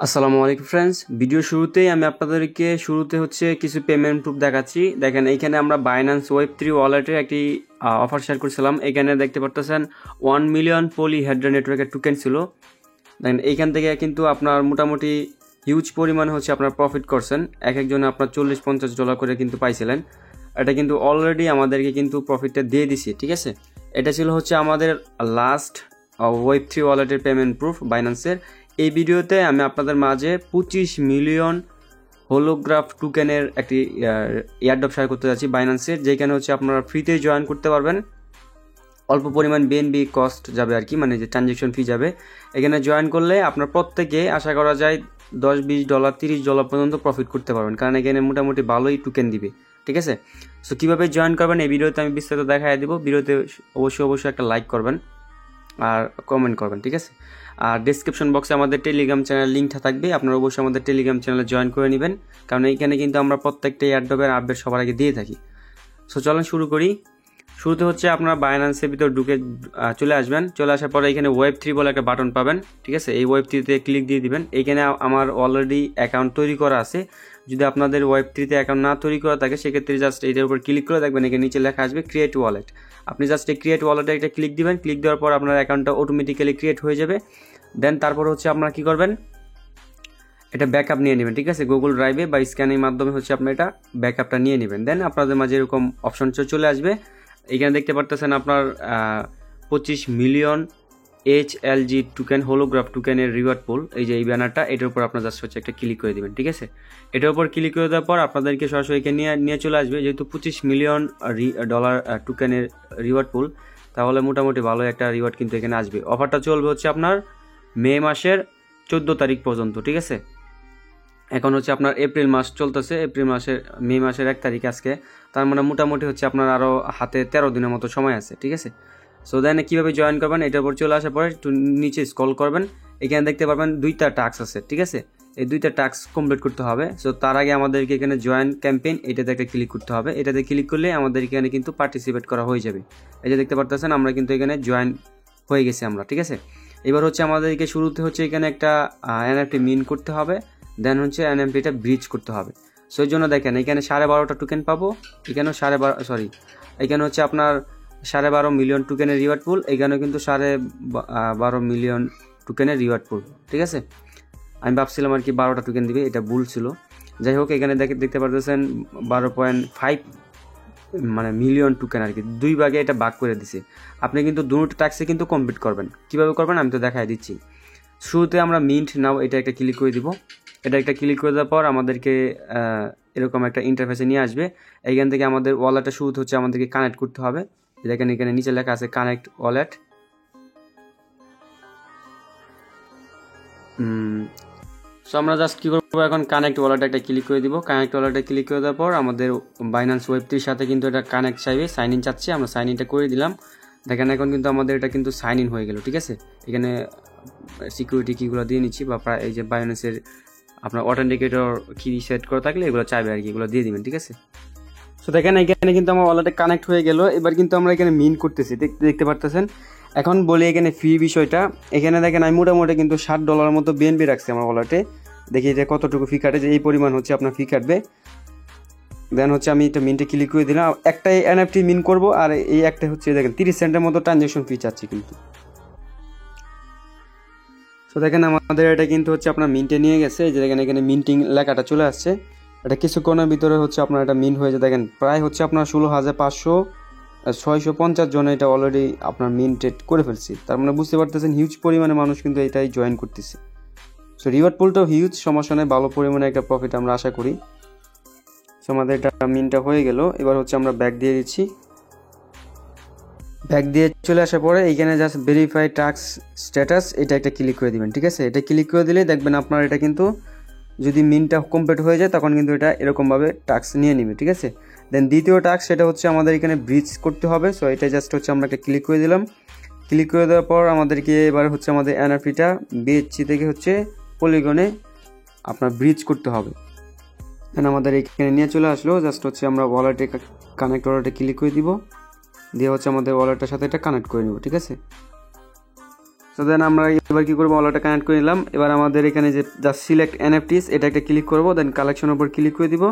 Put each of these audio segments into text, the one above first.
আসসালামু আলাইকুম friends, video শুরুতেই আমি আপনাদেরকে কিছু পেমেন্ট প্রুফ দেখাচ্ছি। দেখেন, এইখানে আমরা বাইন্যান্স ওয়েব3 ওয়ালেটের একটি অফার শেয়ার করছিলাম। এখানে দেখতে পারতেছেন 1 মিলিয়ন পলি হেড্রা নেটওয়ার্কের টোকেন ছিল। দেখেন, এইখান থেকে কিন্তু আপনার মোটামুটি হিউজ পরিমাণে আপনার প্রফিট করছেন। একজনে আপনার $40-50 করে কিন্তু পাইছিলেন। এটা কিন্তু অলরেডি আমাদেরকে কিন্তু প্রফিটটা দিয়ে দিছি, ঠিক আছে। এটা ছিল আমাদের লাস্ট ওয়েব3 ওয়ালেটের পেমেন্ট প্রুফ বাইন্যান্সের। এই ভিডিওতে আমি আপনাদের মাঝে 25 মিলিয়ন হোলোগ্রাফ টোকেনের একটি এয়ারড্রপ শেয়ার করতে যাচ্ছি বাইন্যান্সের, যেখানে আপনারা ফ্রিতে জয়েন করতে পারবেন। অল্প পরিমাণ বিএনবি কস্ট যাবে আর কি, মানে যে ট্রানজ্যাকশন ফি যাবে। এখানে জয়েন করলে আপনার প্রত্যেকে আশা করা যায় $10-20 $30 পর্যন্ত প্রফিট করতে পারবেন, কারণ এখানে মোটামুটি ভালোই টোকেন দিবে, ঠিক আছে। সো কীভাবে জয়েন করবেন এই ভিডিওতে আমি বিস্তারিত দেখাই দেবো। ভিডিওতে অবশ্যই একটা লাইক করবেন আর কমেন্ট করবেন, ঠিক আছে। আর ডেসক্রিপশন বক্সে আমাদের টেলিগ্রাম চ্যানেল লিঙ্কটা থাকবে, আপনারা অবশ্যই আমাদের টেলিগ্রাম চ্যানেলে জয়েন করে নেবেন, কারণ এইখানে কিন্তু আমরা প্রত্যেকটা এয়ারড্রপের আপডেট সবার আগে দিয়ে থাকি। সো চলেন শুরু করি। শুরুতে আপনারা বাইন্যান্সের ভিতর চলে আসবেন। চলে আসার পরে এখানে ওয়েব3 বলে একটা বাটন পাবেন, ঠিক আছে। এই ওয়েব3তে ক্লিক দিয়ে দিবেন। এইখানে আমার অলরেডি অ্যাকাউন্ট তৈরি করা আছে। যদি আপনাদের ওয়েব3তে অ্যাকাউন্ট না তৈরি করা থাকে, সেক্ষেত্রে জাস্ট এইটার উপর ক্লিক করে দেখবেন এখানে নিচে লেখা আসবে ক্রিয়েট ওয়ালেট। আপনি জাস্ট এই ক্রিয়েট ওয়ালেটে একটা ক্লিক দিবেন। ক্লিক দেওয়ার পর আপনার অ্যাকাউন্টটা অটোমেটিক্যালি ক্রিয়েট হয়ে যাবে। দেন তারপর আপনারা কী করবেন, এটা ব্যাকআপ নিয়ে নেবেন, ঠিক আছে। গুগল ড্রাইভে বা স্ক্যানের মাধ্যমে আপনার এটা ব্যাকআপটা নিয়ে নেবেন। দেন আপনাদের মাঝে এরকম অপশন চলে আসবে। এখানে দেখতে পারতেছেন আপনার 25 মিলিয়ন HLG টোকেন হোলোগ্রাফ টোকেনের রিওয়ার্ড পুল, এই যে এই ব্যানারটা, এটার উপর আপনার জাস্ট একটা ক্লিক করে দেবেন, ঠিক আছে। এটার উপর ক্লিক করে দেওয়ার পর আপনাদেরকে সরাসরি নিয়ে চলে আসবে। যেহেতু 25 মিলিয়ন ডলার টোকেনের রিওয়ার্ড পুল, তাহলে মোটামুটি ভালো একটা রিওয়ার্ড কিন্তু এখানে আসবে। অফারটা চলবে আপনার মে মাসের 14 তারিখ পর্যন্ত, ঠিক আছে। এখন আপনার এপ্রিল মাস চলতেছে, মে মাসের 1 তারিখ আজকে, তার মানে মোটামুটি আপনার আরও হাতে 13 দিনের মতো সময় আছে, ঠিক আছে। সো দেন কীভাবে জয়েন করবেন, এটার উপর চলে আসার পরে একটু নিচে স্ক্রল করবেন। এখানে দেখতে পারবেন 2টা টাস্ক আছে, ঠিক আছে। এই 2টা টাস্ক কমপ্লিট করতে হবে। সো তার আগে আমাদেরকে এখানে জয়েন ক্যাম্পেইন, এটাতে একটা ক্লিক করতে হবে। এটাতে ক্লিক করলে আমাদের এখানে কিন্তু পার্টিসিপেট করা হয়ে যাবে। এই যে দেখতে পারতেছেন আমরা কিন্তু এখানে জয়েন হয়ে গেছি আমরা, ঠিক আছে। এবার আমাদেরকে শুরুতে এখানে একটা এনএফটি মিন করতে হবে। দেন এনএফটিটা ব্রিজ করতে হবে। সো এই জন্য দেখেন এখানে 12.5টা টোকেন পাবো। এখানেও এখানে আপনার 12.5 মিলিয়ন টোকেনের রিওয়ার্ড পুল। এখানেও কিন্তু 12.5 মিলিয়ন টোকেনের রিওয়ার্ড পুল, ঠিক আছে। আমি ভাবছিলাম আর কি 12টা টোকেন দিবে, এটা ভুল ছিল। যাই হোক, এখানে দেখতে পারতেছেন 12.5 মানে মিলিয়ন টোকেন আর কি, 2 ভাগে এটা ভাগ করে দিছে। আপনি কিন্তু দুটো টাস্কে কিন্তু কমপ্লিট করবেন। কীভাবে করবেন আমি তো দেখাই দিচ্ছি। শুরুতে আমরা মিন্ট নাও এটা একটা ক্লিক করে দিব। এটা একটা ক্লিক করে দেওয়ার পর আমাদেরকে এরকম একটা ইন্টারফেসে নিয়ে আসবে। এইখান থেকে আমাদের ওয়ালেটটা শুরুতে আমাদেরকে কানেক্ট করতে হবে। দেখেন এখানে নিচে লেখা আছে কানেক্ট ওয়ালেট। সো আমরা জাস্ট কী করবো, এখন কানেক্ট ওয়ালেটে একটা ক্লিক করে দিব। কানেক্ট ওয়ালেটে ক্লিক করে দেওয়ার পর আমাদের বাইন্যান্স ওয়েব3 সাথে কিন্তু এটা কানেক্ট চাইবে, সাইন ইন চাচ্ছে। আমরা সাইন ইনটা করে দিলাম। দেখেন এখন কিন্তু আমাদের এটা কিন্তু সাইন ইন হয়ে গেল, ঠিক আছে। এখানে সিকিউরিটি কিগুলো দিয়ে নিচ্ছি, বা প্রায় এই যে বাইন্যান্সের আপনার অথেন্টিকেটর কি সেট করা থাকলে এগুলো চাইবে আর কি, এগুলো দিয়ে দিবেন, ঠিক আছে। সো দেখেন এখানে কিন্তু আমার ওয়ালেটে কানেক্ট হয়ে গেল। এবার কিন্তু আমরা এখানে মিন করতেছি, দেখতে পারতেছেন। এখন বলি এখানে ফি বিষয়টা। এখানে দেখেন আমি মোটামুটি কিন্তু $60 মতো বিএনবি রাখছি আমার ওয়ালেটে। দেখি এটা কতটুকু ফি কাটে, যে এই পরিমাণ আপনার ফি কাটবে। দেন আমি এটা মিনটে ক্লিক করে দিলাম। একটাই এনএফটি মিন করব, আর এই একটা দেখেন 30 সেন্টের মতো ট্রানজ্যাকশন ফি চাচ্ছি কিন্তু। তো দেখেন আমাদের এটা কিন্তু আপনার মিন্টে নিয়ে গেছে। যে দেখেন এখানে মিন্টিং লেখাটা চলে আসছে। এটা কিছুক্ষণের ভিতরে আপনার এটা মিন্ট হয়ে যায়। দেখেন প্রায় আপনার 16,500-650 জন এটা অলরেডি আপনার মিন্টেড করে ফেলছি। তার মানে বুঝতে পারতেছেন হিউজ পরিমাণে মানুষ কিন্তু এটাই জয়েন করতেছে। সো রিওয়ার্ড পুলটাও হিউজ, সমস্যা নেই, ভালো পরিমাণে একটা প্রফিট আমরা আশা করি। সো আমাদের এটা মিন্টটা হয়ে গেল। এবার আমরা ব্যাক দিয়ে দিচ্ছি। ব্যাক দিয়ে চলে আসার পরে এইখানে জাস্ট ভেরিফাই টাস্ক স্ট্যাটাস, এটা একটা ক্লিক করে দিবেন, ঠিক আছে। এটা ক্লিক করে দিলে দেখবেন আপনার এটা কিন্তু যদি মিনটা কমপ্লিট হয়ে যায় তখন কিন্তু এটা এরকমভাবে টাস্ক নিয়ে নেবে, ঠিক আছে। দেন দ্বিতীয় টাস্ক সেটা আমাদের এখানে ব্রিজ করতে হবে। সো এটা জাস্ট আমরা একটা ক্লিক করে দিলাম। ক্লিক করে দেওয়ার পর আমাদেরকে এবার আমাদের এনএফটিটা BHC থেকে পলিগনে আপনার ব্রিজ করতে হবে। দেন আমাদের এখানে নিয়ে চলে আসলো। জাস্ট আমরা ওয়ালেটে কানেক্ট ওয়ালেটে ক্লিক করে দিব, দিয়ে আমাদের ওয়ালেটটার সাথে এটা কানেক্ট করে নেব, ঠিক আছে। সো দেন আমরা এবার কি করবো, ওয়ালেটটা কানেক্ট করে নিলাম। এবার আমাদের এখানে যে জাস্ট সিলেক্ট এনএফটিস এটা একটা ক্লিক করবো, দেন কালেকশনের উপর ক্লিক করে দিব।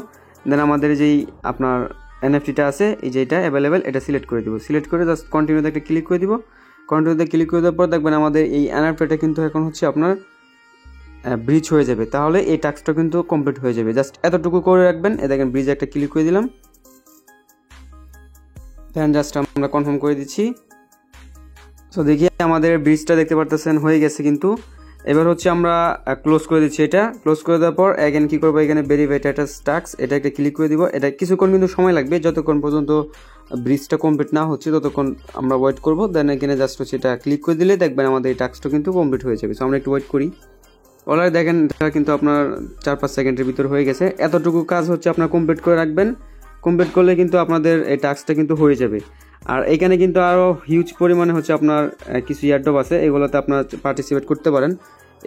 দেন আমাদের যেই আপনার এনএফটিটা আছে এই যে এটা অ্যাভেলেবেল এটা সিলেক্ট করে দিব। সিলেক্ট করে জাস্ট কন্টিনিউতে একটা ক্লিক করে দিব। কন্টিনিউতে ক্লিক করে দেওয়ার পর দেখবেন আমাদের এই এনএফটিটা কিন্তু এখন হচ্ছে আপনার ব্রিজ হয়ে যাবে। তাহলে এই টাস্কটা কিন্তু কমপ্লিট হয়ে যাবে। জাস্ট এতটুকু করে রাখবেন। এ দেখেন ব্রিজে একটা ক্লিক করে দিলাম। দেন জাস্ট আমরা কনফার্ম করে দিচ্ছি। সো দেখি আমাদের ব্রিজটা দেখতে পারতেছেন হয়ে গেছে কিন্তু। এবার হচ্ছে আমরা ক্লোজ করে দিচ্ছি। এটা ক্লোজ করে দেওয়ার পর এগেন কি করবো, এখানে ভেরিফাই স্ট্যাটাস টাস্ক এটা একটা ক্লিক করে দিব। এটা কিছুক্ষণ কিন্তু সময় লাগবে, যতক্ষণ পর্যন্ত ব্রিজটা কমপ্লিট না হচ্ছে ততক্ষণ আমরা ওয়েট করবো। দেন এখানে জাস্ট হচ্ছে এটা ক্লিক করে দিলে দেখবেন আমাদের এই টাস্কটা কিন্তু কমপ্লিট হয়ে যাবে। সো আমরা একটু ওয়েট করি। অলরেডি দেখেন এটা কিন্তু আপনার 4-5 সেকেন্ডের ভিতর হয়ে গেছে। এতটুকু কাজ হচ্ছে আপনার কমপ্লিট করে রাখবেন। কমপ্লিট করলে কিন্তু আপনাদের এই টাস্কটা কিন্তু হয়ে যাবে। আর এখানে কিন্তু আরও হিউজ পরিমাণে হচ্ছে আপনার কিছু ইয়ারড্রপ আছে, এগুলোতে আপনার পার্টিসিপেট করতে পারেন।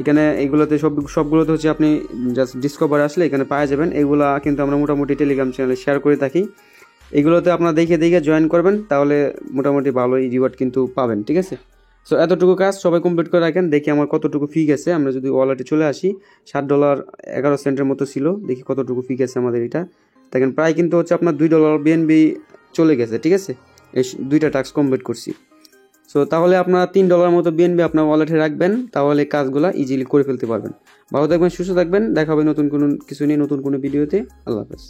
এখানে এইগুলোতে সবগুলোতে হচ্ছে আপনি জাস্ট ডিসকভারে আসলে এখানে পাওয়া যাবেন। এগুলা কিন্তু আমরা মোটামুটি টেলিগ্রাম চ্যানেলে শেয়ার করে থাকি। এগুলোতে আপনার দেখে জয়েন করবেন, তাহলে মোটামুটি ভালোই রিওয়ার্ড কিন্তু পাবেন। ঠিক আছে, সো এতটুকু কাজ সবাই কমপ্লিট করে রাখেন। দেখি আমার কতটুকু ফি গেছে। আমরা যদি ওয়ালেটে চলে আসি, $7.11 মতো ছিল। দেখি কতটুকু ফি গেছে আমাদের। এটা দেখেন প্রায় কিন্তু হচ্ছে আপনার $2 বিএনবি চলে গেছে। ঠিক আছে, এই 2টা টাস্ক কমপ্লিট করছি। সো তাহলে আপনার $3 মতো বিএনবি আপনার ওয়ালেটে রাখবেন, তাহলে কাজগুলো ইজিলি করে ফেলতে পারবেন। ভালো থাকবেন, সুস্থ থাকবেন। দেখা হবে নতুন কোনো কিছু নিয়ে নতুন কোনো ভিডিওতে। আল্লাহ হাফেজ।